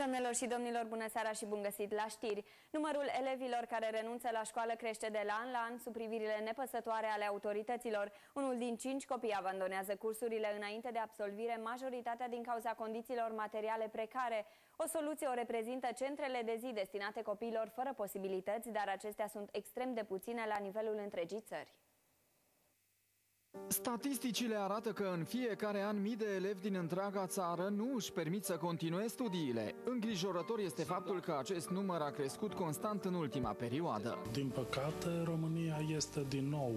Doamnelor și domnilor, bună seara și bun găsit la știri! Numărul elevilor care renunță la școală crește de la an la an sub privirile nepăsătoare ale autorităților. Unul din 5 copii abandonează cursurile înainte de absolvire, majoritatea din cauza condițiilor materiale precare. O soluție o reprezintă centrele de zi destinate copiilor fără posibilități, dar acestea sunt extrem de puține la nivelul întregii țări. Statisticile arată că în fiecare an mii de elevi din întreaga țară nu își permit să continue studiile. Îngrijorător este faptul că acest număr a crescut constant în ultima perioadă. Din păcate, România este din nou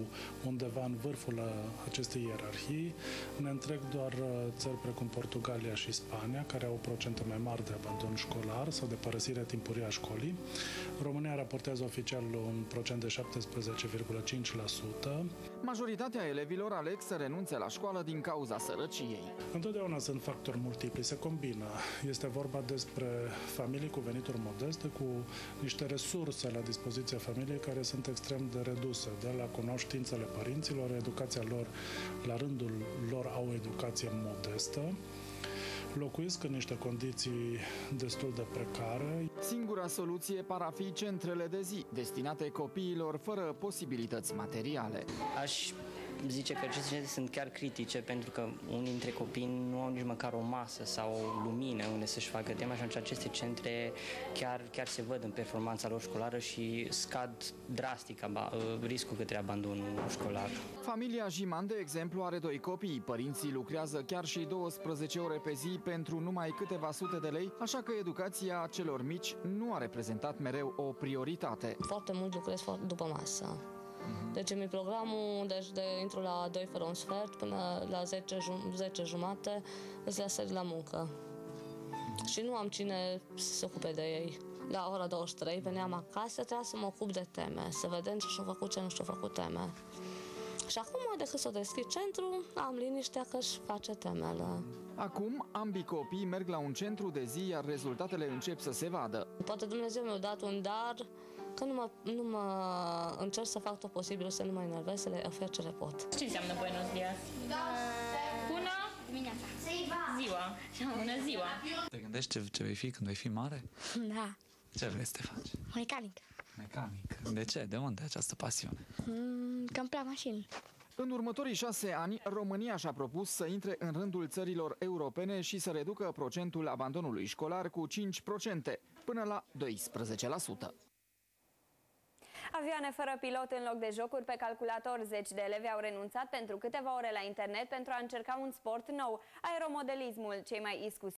undeva în vârful acestei ierarhii. Ne întrec doar țări precum Portugalia și Spania, care au procente mai mari de abandon școlar sau de părăsire timpurie a școlii. România raportează oficial un procent de 17,5%. Majoritatea elevilor aleg să renunțe la școală din cauza sărăciei. Întotdeauna sunt factori multipli, se combină. Este vorba despre familii cu venituri modeste, cu niște resurse la dispoziția familiei care sunt extrem de reduse, de la cunoștințele părinților, educația lor, la rândul lor au o educație modestă, locuiesc în niște condiții destul de precare. Singura soluție par a fi centrele de zi, destinate copiilor fără posibilități materiale. Aș zice că aceste centre sunt chiar critice, pentru că unii dintre copii nu au nici măcar o masă sau o lumină unde să-și facă tema, și atunci aceste centre chiar se văd în performanța lor școlară și scad drastic riscul către abandonul școlar. Familia Jiman, de exemplu, are 2 copii. Părinții lucrează chiar și 12 ore pe zi pentru numai câteva sute de lei, așa că educația celor mici nu a reprezentat mereu o prioritate. Foarte mult lucrez după masă. Deci mi programul, intru la 2 fără un sfert până la 10 jumate, îți la seri la muncă. Și nu am cine să se ocupe de ei. La ora 23 veneam acasă, trebuia să mă ocup de teme, să vedem ce și-au făcut, ce nu și-au făcut teme. Și acum, decât să deschid centru, am liniștea că își face temele. Acum, ambii copii merg la un centru de zi, iar rezultatele încep să se vadă. Poate Dumnezeu mi-a dat un dar, că nu mă încerc să fac tot posibilul să nu mă enervez, să le ofer ce le pot. Ce înseamnă buenos dias? Bună dimineața! Ziua! Bună ziua! Te gândești ce vei fi când vei fi mare? Da. Ce vrei să te faci? Mecanic. Mecanic. De ce? De unde această pasiune? Că îmi plac mașini. În următorii 6 ani, România și-a propus să intre în rândul țărilor europene și să reducă procentul abandonului școlar cu 5% până la 12%. Avioane fără pilot în loc de jocuri pe calculator. Zeci de elevi au renunțat pentru câteva ore la internet pentru a încerca un sport nou, aeromodelismul. Cei mai iscusiți